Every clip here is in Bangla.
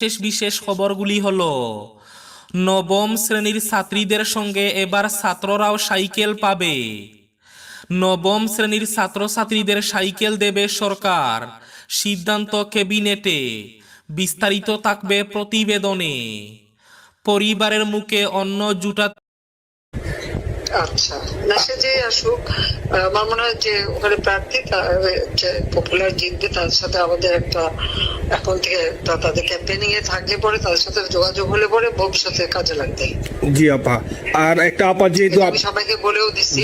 শেষ বিশেষ খবরগুলি হলো, নবম শ্রেণীর ছাত্রীদের সঙ্গে এবার ছাত্ররাও সাইকেল পাবে। নবম শ্রেণীর ছাত্রছাত্রীদের সাইকেল দেবে সরকার, সিদ্ধান্ত ক্যাবিনেটে। বিস্তারিত থাকবে প্রতিবেদনে। পরিবারের মুখে অন্ন জুটা। আচ্ছা, না সে যে আসুক, আমার মনে হয় যে ওখানে প্রার্থী যে পপুলার জিতবে তার সাথে আমাদের একটা এখন থেকে তাদের ক্যাম্পেনিং এ থাকলে পরে তাদের সাথে যোগাযোগ হলে পরে ভবিষ্যতে কাজে লাগবে। জি আপা, আর একটা আপা যেহেতু আমি সবাইকে বলেও দিচ্ছি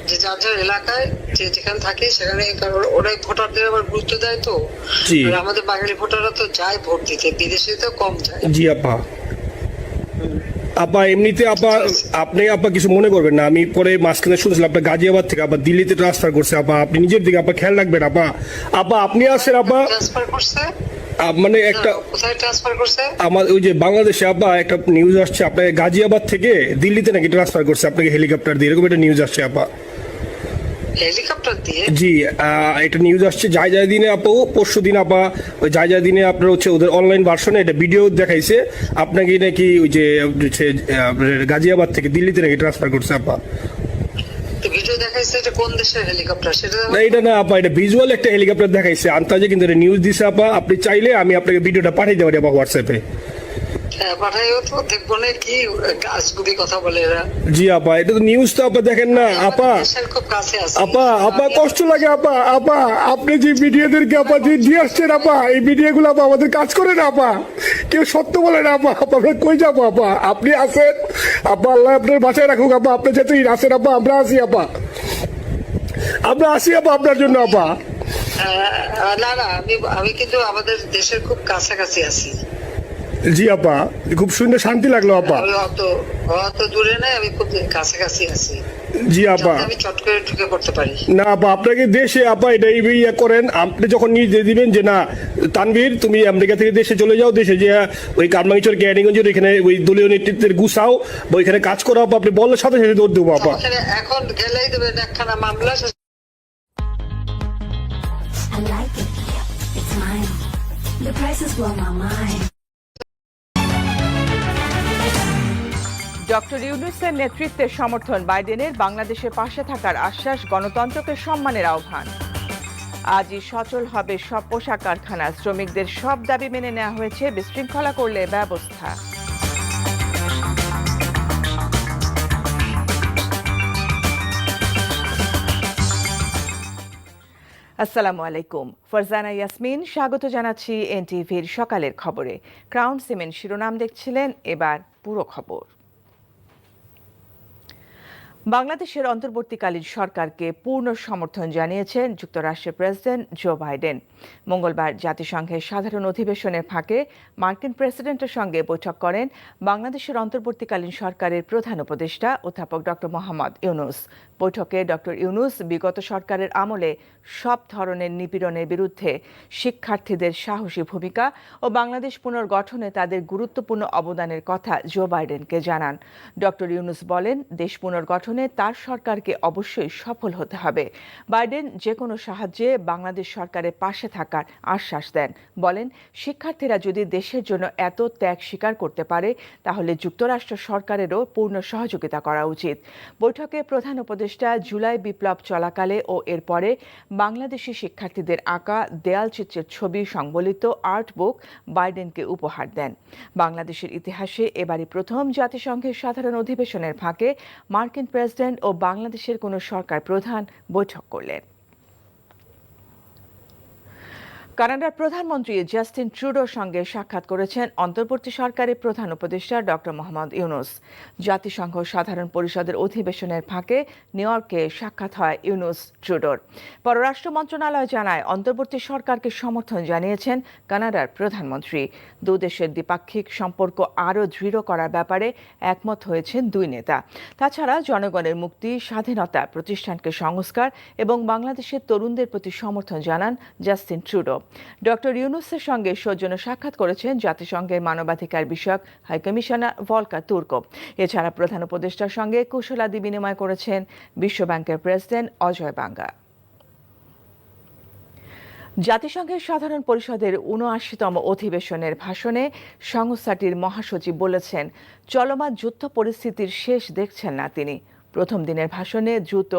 যে যার যার এলাকায় যে যেখানে থাকে সেখানে, কারণ ওরাই ভোটারদের আবার গুরুত্ব দেয় তো। আর আমাদের বাঙালি ভোটাররা তো যায় ভোট দিতে, বিদেশে তো কম যায়। জি আপা। আপা এমনিতে আপা আপনি আপা কিছু মনে করবেন না, আমি পরে মাঝখানে শুনেছিলাম আপনার গাজিয়াবাদ থেকে আপা দিল্লিতে ট্রান্সফার করছে। আপা আপনি নিজের দিকে আপা খেয়াল রাখবেন। আপা আপা আপনি আছেন আপা, ট্রান্সফার করছে মানে একটা কোথায় ট্রান্সফার করছে? আমার ওই যে বাংলাদেশে আপা একটা নিউজ আসছে আপনার গাজিয়াবাদ থেকে দিল্লিতে নাকি ট্রান্সফার করছে আপনাকে হেলিকপ্টার দিয়ে, এরকম একটা নিউজ আসছে আপা। হেলিকপ্টার দিয়ে? জি, এটা নিউজ আসছে যায় যায় দিনে আপু, পরশু দিন আপা ওই যায় যায় দিনে আপনার হচ্ছে ওদের অনলাইন ভার্সনে এটা ভিডিও দেখাইছে আপনাকে নাকি ওই যে গাজিয়াবাদ থেকে দিল্লিতে নাকি ট্রান্সফার করছে আপা। ভিডিও দেখাইছে, এটা কোন দেশের হেলিকপ্টার সেটা? না এটা না আপা, এটা ভিজুয়াল একটা হেলিকপ্টার দেখাইছে আন্তাজে, কিন্তু এটা নিউজ দিছে আপা। আপনি চাইলে আমি আপনাকে ভিডিওটা পাঠিয়ে দিতে পারি আপা হোয়াটসঅ্যাপে। পাঠাইও তো, দেখবো না কি গাছগুলি কথা বলে এরা। জি আপা, এটা তো নিউজ তো আপা দেখেন না আপা। খুব কাছে আছে আপা আপা কষ্ট লাগে আপা। আপা আপনি যে ভিডিওদেরকে আপা যে দিয়ে আসছেন আপা, এই ভিডিও গুলো আপা আমাদের কাজ করে না আপা, কেউ সত্য বলে না আপা। আপা আমরা কই যাবো আপা, আপনি আছেন আপা, আল্লাহ আপনার বাঁচায় রাখুক আপা। আপনি যেহেতু আছেন আপা, আমরা আছি আপা, আমরা আসি আপা আপনার জন্য আপা। না না, আমি কিন্তু আমাদের দেশের খুব কাছাকাছি আছি। জি আপা, খুব শুনে শান্তি লাগলো আপা। অত দূরে নাই, আমি খুব কাছাকাছি আছি। জি আপা, আমি চট করে ঢুকে পড়তে পারি না আপা আপনাকে দেশে আপা এটা ইয়ে করেন, আপনি যখন নিয়ে দিবেন যে না তানভীর তুমি আমেরিকা থেকে দেশে চলে যাও, দেশে যে ওই কারমাঙ্গিচর ক্যানিগঞ্জের এখানে ওই দলীয় নেতৃত্বের গুছাও বা ওইখানে কাজ করো আপা, আপনি বললে সাথে সাথে দৌড় দেবো আপা। এখন গেলেই দেবেন একখানা মামলা। I like it. It's mine. The prices blow my mind. Doctor ইউনূসের নেতৃত্বে সমর্থন, বাইডেনের বাংলাদেশের পাশে থাকার আশ্বাস, গণতন্ত্রকে সম্মানের আহ্বান। আজই সচল হবে সব পোশাক কারখানা, শ্রমিকদের সব দাবি মেনে নেওয়া হয়েছে, বিশৃঙ্খলা করলে ব্যবস্থা। আসসালামু আলাইকুম, ফারজানা ইয়াসমিন স্বাগত জানাচ্ছি এনটিভির সকালের খবরে। ক্রাউন সিমেন্ট শিরোনাম দেখছিলেন, এবার পুরো খবর। বাংলাদেশের অন্তর্বর্তীকালীন সরকারকে পূর্ণ সমর্থন জানিয়েছেন যুক্তরাষ্ট্রের প্রেসিডেন্ট জো বাইডেন। মঙ্গলবার জাতিসংঘের সাধারণ অধিবেশনের ফাঁকে মার্কিন প্রেসিডেন্টের সঙ্গে বৈঠক করেন বাংলাদেশের অন্তর্বর্তীকালীন সরকারের প্রধান উপদেষ্টা অধ্যাপক ডক্টর মোহাম্মদ ইউনূস। বৈঠকে ডক্টর ইউনূস বিগত সরকারের আমলে সব ধরনের নিপীড়নের বিরুদ্ধে শিক্ষার্থীদের সাহসী ভূমিকা ও বাংলাদেশ পুনর্গঠনে তাদের গুরুত্বপূর্ণ অবদানের কথা জো বাইডেনকে জানান। ডক্টর ইউনূস বলেন, দেশ পুনর্গঠনে তার সরকারকে অবশ্যই সফল হতে হবে। বাইডেন যে কোনো সাহায্যে বাংলাদেশ সরকারের পাশে থাকার আশ্বাস দেন। বলেন, শিক্ষার্থীরা যদি দেশের জন্য এত ত্যাগ স্বীকার করতে পারে তাহলে যুক্তরাষ্ট্র সরকারেরও পূর্ণ সহযোগিতা করা উচিত। বৈঠকে প্রধান উপদেষ্টা জুলাই বিপ্লব চলাকালে ও এরপরে বাংলাদেশি শিক্ষার্থীদের আঁকা দেয়ালচিত্রের ছবি সংবলিত আর্ট বুক বাইডেনকে উপহার দেন। বাংলাদেশের ইতিহাসে এবারই প্রথম জাতিসংঘের সাধারণ অধিবেশনের ফাঁকে মার্কিন প্রেসিডেন্ট ও বাংলাদেশের কোনো সরকার প্রধান বৈঠক করলেন। কানাডার প্রধানমন্ত্রী জাস্টিন ট্রুডোর সঙ্গে সাক্ষাৎ করেছেন অন্তর্বর্তী সরকারের প্রধান উপদেষ্টা ডক্টর মোহাম্মদ ইউনূস। জাতিসংঘ সাধারণ পরিষদের অধিবেশনের ফাঁকে নিউ ইয়র্কে সাক্ষাৎ হয় ইউনূস ট্রুডোর। পররাষ্ট্র মন্ত্রণালয় জানায়, অন্তর্বর্তী সরকারকে সমর্থন জানিয়েছেন কানাডার প্রধানমন্ত্রী। দুদেশের দ্বিপাক্ষিক সম্পর্ক আরও দৃঢ় করার ব্যাপারে একমত হয়েছেন দুই নেতা। তাছাড়া জনগণের মুক্তি, স্বাধীনতা, প্রতিষ্ঠানকে সংস্কার এবং বাংলাদেশের তরুণদের প্রতি সমর্থন জানান জাস্টিন ট্রুডো। ডক্টর ইউনূসের সঙ্গে সৌজন্য সাক্ষাৎ করেছেন জাতিসংঘের মানবাধিকার বিষয়ক হাইকমিশনার ভলকার তুর্ক। এছাড়া প্রধান উপদেষ্টার সঙ্গে কুশলাদি বিনিময় করেছেন বিশ্বব্যাংকের প্রেসিডেন্ট অজয় বাঙ্গা। জাতিসংঘের সাধারণ পরিষদের ৭৯তম অধিবেশনের ভাষণে সংস্থাটির মহাসচিব বলেছেন, চলমান যুদ্ধ পরিস্থিতির শেষ দেখছেন না তিনি। প্রথম দিনের ভাষণে দ্রুত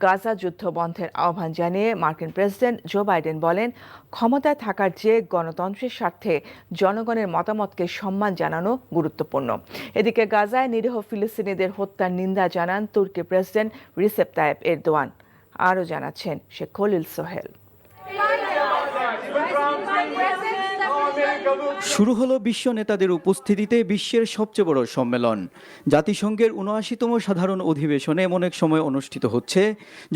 গাজা যুদ্ধ বন্ধের আহ্বান জানিয়ে মার্কিন প্রেসিডেন্ট জো বাইডেন বলেন, ক্ষমতায় থাকার চেয়ে গণতন্ত্রের স্বার্থে জনগণের মতামতকে সম্মান জানানো গুরুত্বপূর্ণ। এদিকে গাজায় নিরীহ ফিলিস্তিনিদের হত্যার নিন্দা জানান তুর্কি প্রেসিডেন্ট রিসেপ তাইয়েপ এরদোয়ান। আরও জানাচ্ছেন শেখ খলিল সোহেল। শুরু হলো বিশ্ব নেতাদের উপস্থিতিতে বিশ্বের সবচেয়ে বড় সম্মেলন। জাতিসংঘের ৭৯তম সাধারণ অধিবেশনে এমন এক সময় অনুষ্ঠিত হচ্ছে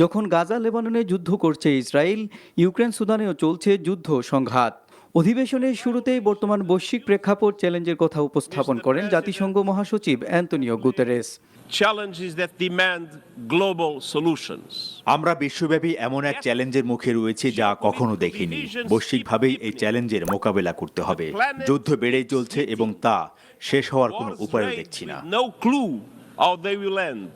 যখন গাজা লেবাননে যুদ্ধ করছে ইসরায়েল, ইউক্রেন সুদানেও চলছে যুদ্ধ সংঘাত। অধিবেশনের শুরুতেই বর্তমান বৈশ্বিক প্রেক্ষাপট চ্যালেঞ্জের কথা উপস্থাপন করেন জাতিসংঘ মহাসচিব Antonio Guterres. Challenges that demand global solutions. আমরা বিশ্বব্যাপী এমন এক চ্যালেঞ্জের মুখে রয়েছি যা কখনো দেখিনি। বৈশ্বিকভাবেই এই চ্যালেঞ্জের মোকাবেলা করতে হবে। যুদ্ধ বেড়েই চলছে এবং তা শেষ হওয়ার কোনো উপায় দেখছি না। No clue how they will end.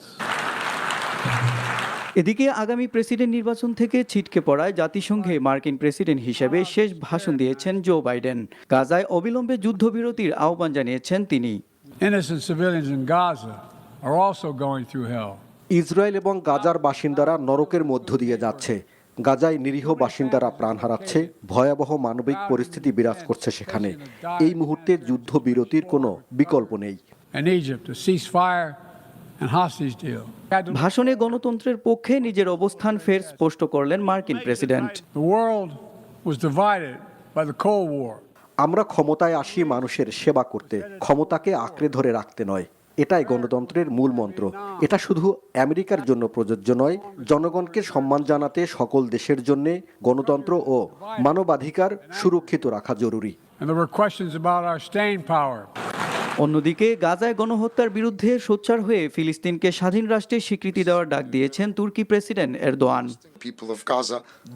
এদিকে আগামী প্রেসিডেন্ট নির্বাচন থেকে ছিটকে পড়ায় জাতিসংঘে মার্কিন প্রেসিডেন্ট হিসেবে শেষ ভাষণ দিয়েছেন জো বাইডেন। গাজায় অবিলম্বে যুদ্ধবিরতির আহ্বান জানিয়েছেন তিনি। Innocent civilians in Gaza are also going through hell. Israel এবং গাজার বাসিন্দারা নরকের মধ্য দিয়ে যাচ্ছে। গাজায় নিরীহ বাসিন্দারা প্রাণ হারাচ্ছে, ভয়াবহ মানবিক পরিস্থিতি বিরাজ করছে সেখানে। এই মুহূর্তে যুদ্ধবিরতির কোনো বিকল্প নেই। In Egypt, a ceasefire and hostage deal. ভাষণে গণতন্ত্রের পক্ষে নিজের অবস্থান ফের স্পষ্ট করলেন মার্কিন president. The world was divided by the Cold War. আমরা ক্ষমতায় আসি মানুষের সেবা করতে, ক্ষমতাকে আঁকড়ে ধরে রাখতে নয়। এটাই গণতন্ত্রের মূল মন্ত্র। এটা শুধু আমেরিকার জন্য প্রযোজ্য নয়, জনগণকে সম্মান জানাতে সকল দেশের জন্য গণতন্ত্র ও মানবাধিকার সুরক্ষিত রাখা জরুরি। And there were questions about our staying power. অন্যদিকে গাজায় গণহত্যার বিরুদ্ধে সোচ্চার হয়ে ফিলিস্তিনকে স্বাধীন রাষ্ট্রের স্বীকৃতি দেওয়ার ডাক দিয়েছেন তুর্কি প্রেসিডেন্ট এরদোয়ান।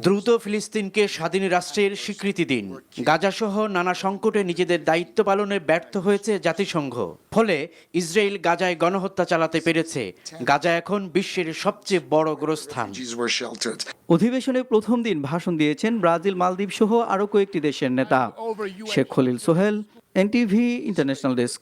দ্রুত ফিলিস্তিনকে স্বাধীন রাষ্ট্রের স্বীকৃতি দিন। গাজাসহ নানা সংকটে নিজেদের দায়িত্ব পালনে ব্যর্থ হয়েছে জাতিসংঘ। ফলে ইসরায়েল গাজায় গণহত্যা চালাতে পেরেছে। গাজা এখন বিশ্বের সবচেয়ে বড় গোরস্থান। অধিবেশনে প্রথম দিন ভাষণ দিয়েছেন ব্রাজিল, মালদ্বীপ সহ আরও কয়েকটি দেশের নেতা। Sheikh Khalil Sohel, NTV international desk.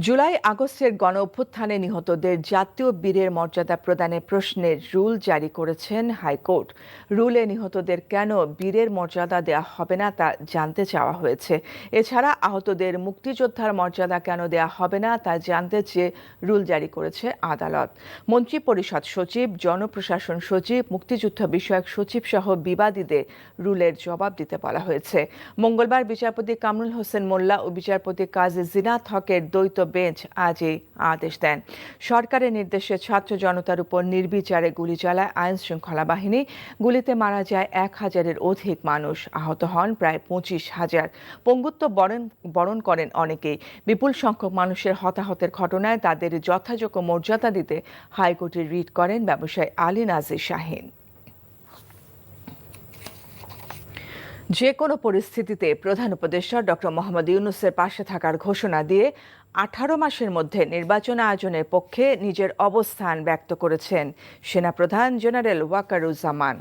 July আগস্টের গণ অভ্যুত্থানে নিহতদের জাতীয় বীরের মর্যাদা প্রদানের প্রশ্নের রুল জারি করেছেন হাইকোর্ট। রুলে নিহতদের কেন বীরের মর্যাদা দেওয়া হবে না তা জানতে চাওয়া হয়েছে। এছাড়া আহতদের মুক্তিযোদ্ধার মর্যাদা কেন দেওয়া হবে না তা জানতে চেয়ে রুল জারি করেছে আদালত। মন্ত্রিপরিষদ সচিব, জনপ্রশাসন সচিব, মুক্তিযুদ্ধ বিষয়ক সচিব সহ বিবাদীদের রুলের জবাব দিতে বলা হয়েছে। মঙ্গলবার বিচারপতি কামরুল হোসেন মোল্লা ও বিচারপতি কাজী জিনাত হকের দ্বৈত বেঞ্চ আজ এই আদেশ দেন। সরকারের নির্দেশে ছাত্র জনতার উপর নির্বিচারে গুলি চালায় আইন শৃঙ্খলা বাহিনী। গুলিতে মারা যায় ১,০০০-এর অধিক মানুষ, আহত হন প্রায় ২৫,০০০। পঙ্গুত্ব বরণ করেন অনেকেই। বিপুল সংখ্যক মানুষের হতাহতের ঘটনায় তাদের যথাযোগ্য মর্যাদা দিতে হাইকোর্টে রিট করেন ব্যবসায়ী আলী নাজির শাহীন। যে কোনো পরিস্থিতিতে প্রধান উপদেষ্টা ডক্টর মোহাম্মদ ইউনূসের পাশে থাকার ঘোষণা দিয়ে ১৮ মাসের মধ্যে নির্বাচন আয়োজনের পক্ষে নিজের অবস্থান ব্যক্ত করেছেন সেনাপ্রধান জেনারেল ওয়াকারুজ্জামান।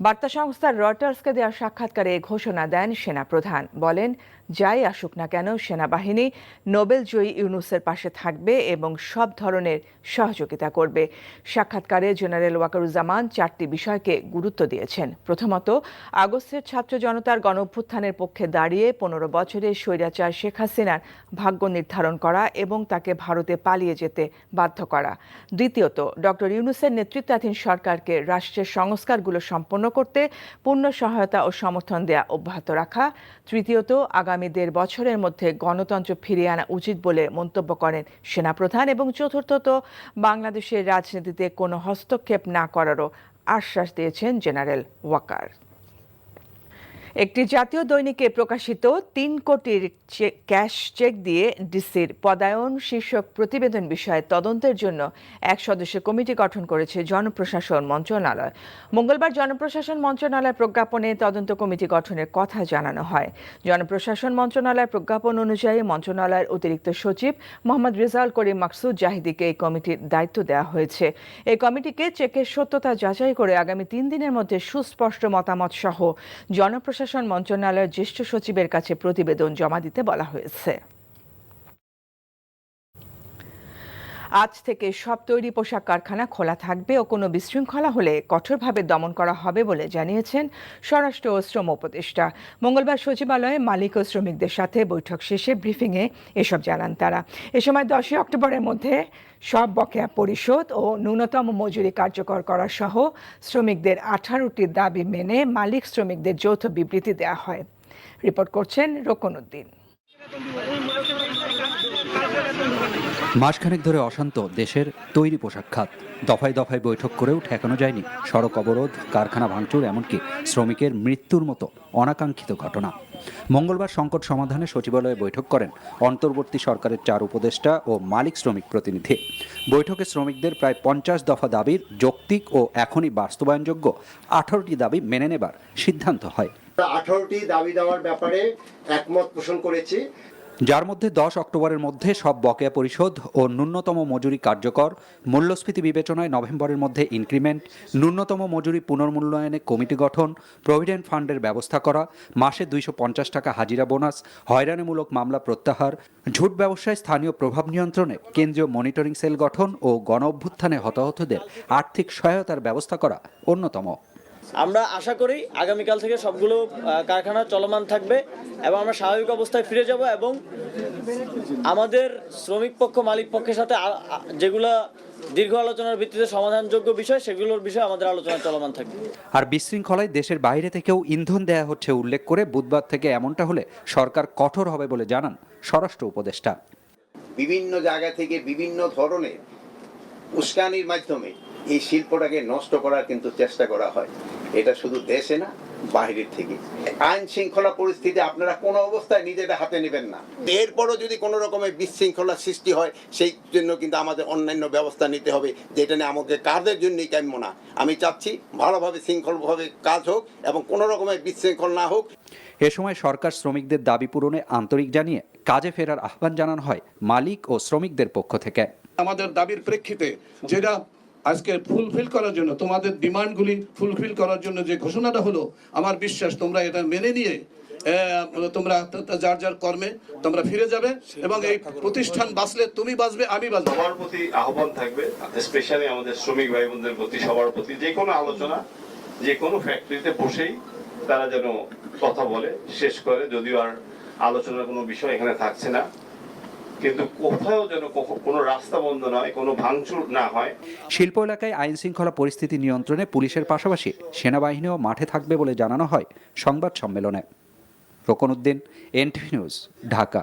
বার্তা সংস্থা রয়টার্সকে দেওয়া সাক্ষাৎকারে ঘোষণা দেন সেনাপ্রধান। বলেন, যাই আসুক না কেন সেনাবাহিনী নোবেলজয়ী ইউনূসের পাশে থাকবে এবং সব ধরনের সহযোগিতা করবে। সাক্ষাৎকারে জেনারেল ওয়াকারুজ্জামান ৪টি বিষয়কে গুরুত্ব দিয়েছেন। প্রথমত, আগস্টের ছাত্র জনতার গণঅভ্যুত্থানের পক্ষে দাঁড়িয়ে ১৫ বছরের স্বৈরাচার শেখ হাসিনার ভাগ্য নির্ধারণ করা এবং তাকে ভারতে পালিয়ে যেতে বাধ্য করা। দ্বিতীয়ত, ডক্টর ইউনূসের নেতৃত্বাধীন সরকারকে রাষ্ট্রের সংস্কারগুলো সম্পন্ন করতে পূর্ণ সহায়তা ও সমর্থন দেয়া অব্যাহত রাখা। তৃতীয়ত, আগামী ১.৫ বছরের মধ্যে গণতন্ত্র ফিরিয়ে আনা উচিত বলে মন্তব্য করেন সেনাপ্রধান। এবং চতুর্থত, বাংলাদেশের রাজনীতিতে কোনো হস্তক্ষেপ না করারও আশ্বাস দিয়েছেন জেনারেল ওয়াকার। একটি জাতীয় দৈনিকে প্রকাশিত ৩ কোটির ক্যাশ চেক দিয়ে ডিসির পদায়ন শীর্ষক প্রতিবেদন বিষয়ে তদন্তের জন্য এক সদস্য কমিটি গঠন করেছে জনপ্রশাসন মন্ত্রণালয়। মঙ্গলবার জনপ্রশাসন মন্ত্রণালয়ের প্রজ্ঞাপনে তদন্ত কমিটি গঠনের কথা জানানো হয়। জনপ্রশাসন মন্ত্রণালয়ের প্রজ্ঞাপন অনুযায়ী মন্ত্রণালয়ের অতিরিক্ত সচিব মোহাম্মদ রেজাউল করিম মাকসুদ জাহিদিকে এই কমিটির দায়িত্ব দেওয়া হয়েছে। এই কমিটিকে চেকের সত্যতা যাচাই করে আগামী ৩ দিনের মধ্যে সুস্পষ্ট মতামত সহ জনপ্রশাসন মন্ত্রণালয়ের জ্যেষ্ঠ সচিবের কাছে প্রতিবেদন জমা দিতে বলা হয়েছে। আজ থেকে সব তৈরি পোশাক কারখানা খোলা থাকবে ও কোনো বিশৃঙ্খলা হলে কঠোরভাবে দমন করা হবে বলে জানিয়েছেন স্বরাষ্ট্র ও শ্রম উপদেষ্টা। মঙ্গলবার সচিবালয়ে মালিক ও শ্রমিকদের সাথে বৈঠক শেষে ব্রিফিংয়ে এসব জানান তারা। এ সময় 10 অক্টোবরের মধ্যে সব বকেয়া পরিশোধ ও ন্যূনতম মজুরি কার্যকর করা সহ শ্রমিকদের 18টি দাবি মেনে মালিক শ্রমিকদের যৌথ বিবৃতি দেওয়া হয়। রিপোর্ট করছেন রোকনউদ্দিন। মাসখানেক ধরে অশান্ত দেশের তৈরি পোশাক খাত। দফায় দফায় বৈঠক করেও ঠেকানো যায়নি সড়ক অবরোধ, কারখানা ভাঙচুর, এমনকি শ্রমিকের মৃত্যুর মতো অনাকাঙ্ক্ষিত ঘটনা। মঙ্গলবার সংকট সমাধানে সচিবালয়ে বৈঠক করেন অন্তর্বর্তী সরকারের 4 উপদেষ্টা ও মালিক শ্রমিক প্রতিনিধি। বৈঠকে শ্রমিকদের প্রায় 50 দফা দাবির যৌক্তিক ও এখনই বাস্তবায়নযোগ্য 18টি দাবি মেনে নেবার সিদ্ধান্ত হয়। 18টি দাবি দেওয়ার ব্যাপারে একমত পোষণ করেছি, যার মধ্যে 10 অক্টোবরের মধ্যে সব বকেয়া পরিশোধ ও ন্যূনতম মজুরি কার্যকর, মূল্যস্ফীতি বিবেচনায় নভেম্বরের মধ্যে ইনক্রিমেন্ট, ন্যূনতম মজুরি পুনর্মূল্যায়নে কমিটি গঠন, প্রভিডেন্ট ফান্ডের ব্যবস্থা করা, মাসে 250 টাকা হাজিরা বোনাস, হয়রানিমূলক মামলা প্রত্যাহার, ঝুট ব্যবসায় স্থানীয় প্রভাব নিয়ন্ত্রণে কেন্দ্রীয় মনিটরিং সেল গঠন ও গণ অভ্যুত্থানে হতাহতদের আর্থিক সহায়তার ব্যবস্থা করা অন্যতম। আমরা আশা করি আগামীকাল থেকে সবগুলো কারখানা চলমান থাকবে এবং আমরা স্বাভাবিক অবস্থায় ফিরে যাব এবং আমাদের শ্রমিক পক্ষ মালিক পক্ষের সাথে যেগুলো দীর্ঘ আলোচনার ভিত্তিতে সমাধানযোগ্য বিষয় সেগুলোর বিষয়ে আমাদের আলোচনা চলমান থাকবে। আর বিশৃঙ্খলায় দেশের বাইরে থেকেও ইন্ধন দেয়া হচ্ছে উল্লেখ করে বুধবার থেকে এমনটা হলে সরকার কঠোর হবে বলে জানান স্বরাষ্ট্র উপদেষ্টা। বিভিন্ন জায়গা থেকে বিভিন্ন ধরনের উস্কানির মাধ্যমে এই শিল্পটাকে নষ্ট করার কিন্তু চেষ্টা করা হয়। এটা শুধু দেশে না, বাইরের থেকে। আইন শৃঙ্খলা পরিস্থিতি আপনারা কোনো অবস্থায় নিজেদের হাতে নেবেন না। এরপরও যদি কোনো রকমের বিশৃঙ্খলা সৃষ্টি হয় সেই জন্য কিন্তু আমাদের অন্যান্য ব্যবস্থা নিতে হবে, যেটা নিয়ে আমাদের কাজের জন্যই কাম্য না। আমি চাচ্ছি ভালোভাবে শৃঙ্খলভাবে কাজ হোক এবং কোনো রকমের বিশৃঙ্খল না হোক। এ সময় সরকার শ্রমিকদের দাবি পূরণে আন্তরিক জানিয়ে কাজে ফেরার আহ্বান জানানো হয় মালিক ও শ্রমিকদের পক্ষ থেকে। আমাদের দাবির প্রেক্ষিতে যেটা আজকে ফুলফিল করার জন্য, তোমাদের ডিমান্ডগুলি ফুলফিল করার জন্য যে ঘোষণাটা হলো, আমার বিশ্বাস তোমরা এটা মেনে নিয়ে তোমরা যার যার কর্মে তোমরা ফিরে যাবে এবং এই প্রতিষ্ঠান বাঁচলে তুমি বাঁচবে, আমি বাঁচবো। সবার প্রতি আহ্বান থাকবে, স্পেশালি আমাদের শ্রমিক ভাই বোনদের প্রতি, সবার প্রতি যে কোনো আলোচনা যে কোনো ফ্যাক্টরিতে বসেই তারা যেন কথা বলে শেষ করে। যদিও আর আলোচনার কোনো বিষয় এখানে থাকছে না, কিন্তু কোথাও যেন কোনো রাস্তা বন্ধ নয়, কোনো ভাঙচুর না হয়। শিল্প এলাকায় আইন শৃঙ্খলা পরিস্থিতি নিয়ন্ত্রণে পুলিশের পাশাপাশি সেনাবাহিনীও মাঠে থাকবে বলে জানানো হয় সংবাদ সম্মেলনে। Rokonuddin, NTV news, Dhaka.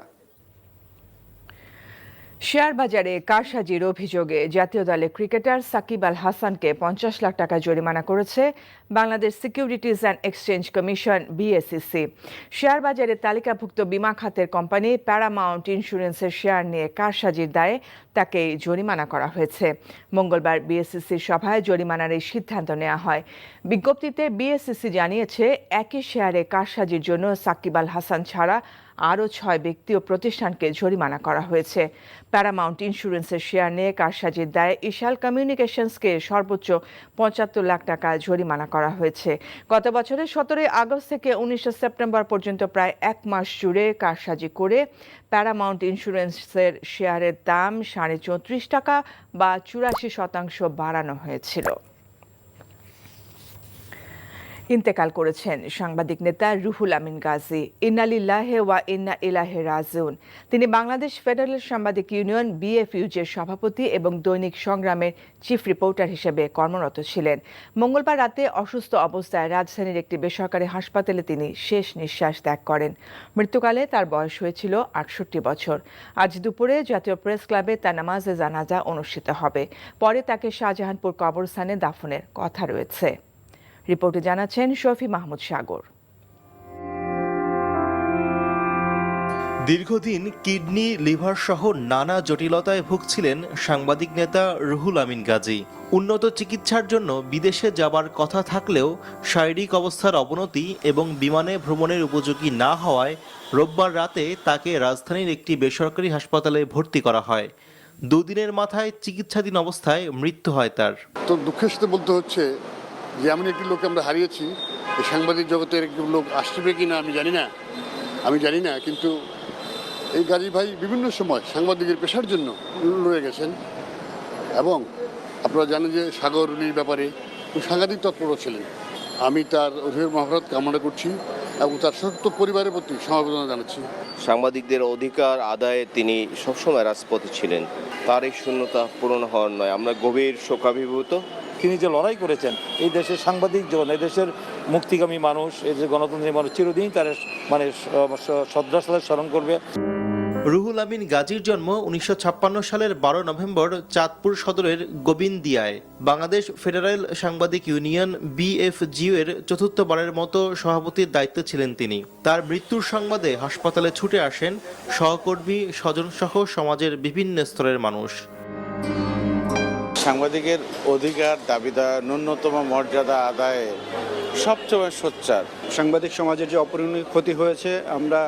Share বাজারে কারসাজির অভিযোগে জাতীয় দলের ক্রিকেটার সাকিব আল হাসানকে 50 লাখ টাকা জরিমানা করেছে Bangladesh securities and exchange commission BSEC. Share বাজারে তালিকাভুক্ত বীমা খাতের কোম্পানি প্যারামাউন্ট ইন্স্যুরেন্সের শেয়ার নিয়ে কারসাজির দায়ে তাকে জরিমানা করা হয়েছে। মঙ্গলবার বিএসইসির সভায় জরিমানার এই সিদ্ধান্ত নেওয়া হয়। বিজ্ঞপ্তিতে বিএসইসি জানিয়েছে একই শেয়ারে কারসাজির জন্য সাকিব আল হাসান ছাড়া আরও 6 ব্যক্তি ও প্রতিষ্ঠানকে জরিমানা করা হয়েছে। প্যারামাউন্ট ইন্স্যুরেন্সের শেয়ার নিয়ে কারসাজির দায়ে ইশাল কমিউনিকেশনসকে সর্বোচ্চ 75 লাখ টাকা জরিমানা করা হয়েছে। গত বছরের 17 আগস্ট থেকে 19 সেপ্টেম্বর পর্যন্ত প্রায় 1 মাস জুড়ে কারসাজি করে প্যারামাউন্ট ইন্স্যুরেন্সের শেয়ারের দাম 34.5 টাকা বা 84% বাড়ানো হয়েছিল। ইন্তেকাল করেছেন সাংবাদিক নেতা রুহুল আমিন গাজী। ইন্না লিল্লাহি ওয়া ইন্না ইলাইহি রাজিউন। তিনি বাংলাদেশ ফেডারেল সাংবাদিক ইউনিয়ন বিএফইউজের সভাপতি এবং দৈনিক সংগ্রামের চিফ রিপোর্টার হিসেবে কর্মরত ছিলেন। মঙ্গলবার রাতে অসুস্থ অবস্থায় রাজধানীর একটি বেসরকারি হাসপাতালে তিনি শেষ নিঃশ্বাস ত্যাগ করেন। মৃত্যুকালে তার বয়স হয়েছিল 68 বছর। আজ দুপুরে জাতীয় প্রেস ক্লাবে তার নামাজে জানাজা অনুষ্ঠিত হবে। পরে তাকে শাহজাহানপুর কবরস্থানে দাফনের কথা রয়েছে। রিপোর্টে জানাচ্ছেন শফি মাহমুদ সাগর। দীর্ঘদিন কিডনি, লিভার সহ নানা জটিলতায় ভুগছিলেন সাংবাদিক নেতা রুহুল আমিন গাজী। উন্নত চিকিৎসার জন্য বিদেশে যাবার কথা থাকলেও শারীরিক অবস্থার অবনতি এবং বিমানে ভ্রমণের উপযোগী না হওয়ায় রোববার রাতে তাকে রাজধানীর একটি বেসরকারি হাসপাতালে ভর্তি করা হয়। দুদিনের মাথায় চিকিৎসাধীন অবস্থায় মৃত্যু হয় তার। তো দুঃখের সাথে বলতে হচ্ছে যে এমন একটি লোক আমরা হারিয়েছি। এই সাংবাদিক জগতের একটি লোক আসবে কিনা আমি জানি না, কিন্তু এই গাজী ভাই বিভিন্ন সময় সাংবাদিকের পেশার জন্য লড়ে গেছেন এবং আপনারা জানেন যে সাগরনীর ব্যাপারে সাংঘাতিক তৎপর ছিলেন। আমি তার অধিক মহাভারত কামনা করছি এবং তার শক্ত পরিবারের প্রতি সমবেদনা জানাচ্ছি। সাংবাদিকদের অধিকার আদায়ে তিনি সবসময় রাজপথে ছিলেন। তার এই শূন্যতা পূরণ হওয়ার নয়, আমরা গভীর শোকাভিভূত। তিনি যে লড়াই করেছেন এই দেশের সাংবাদিক জন, এই দেশের মুক্তিকামী মানুষ, এই যে গণতন্ত্রের মানুষ চিরদিন তার শ্রদ্ধার সাথে স্মরণ করবে। রুহুল আমিন গাজীর জন্ম 1956 সালের 12 নভেম্বর চাঁদপুর সদরের গোবিন্দিয়ায়। বাংলাদেশ ফেডারেল সাংবাদিক ইউনিয়ন BFGU এর চতুর্থবারের মতো সভাপতির দায়িত্বে ছিলেন তিনি। তার মৃত্যুর সংবাদে হাসপাতালে ছুটে আসেন সহকর্মী, স্বজনসহ সমাজের বিভিন্ন স্তরের মানুষ। সাংবাদিকের অধিকার, দাবিদার, ন্যূনতম মর্যাদা আদায়ে সবচেয়ে সোচ্চার। সাংবাদিক সমাজের যে অপরিণীয় ক্ষতি হয়েছে আমরা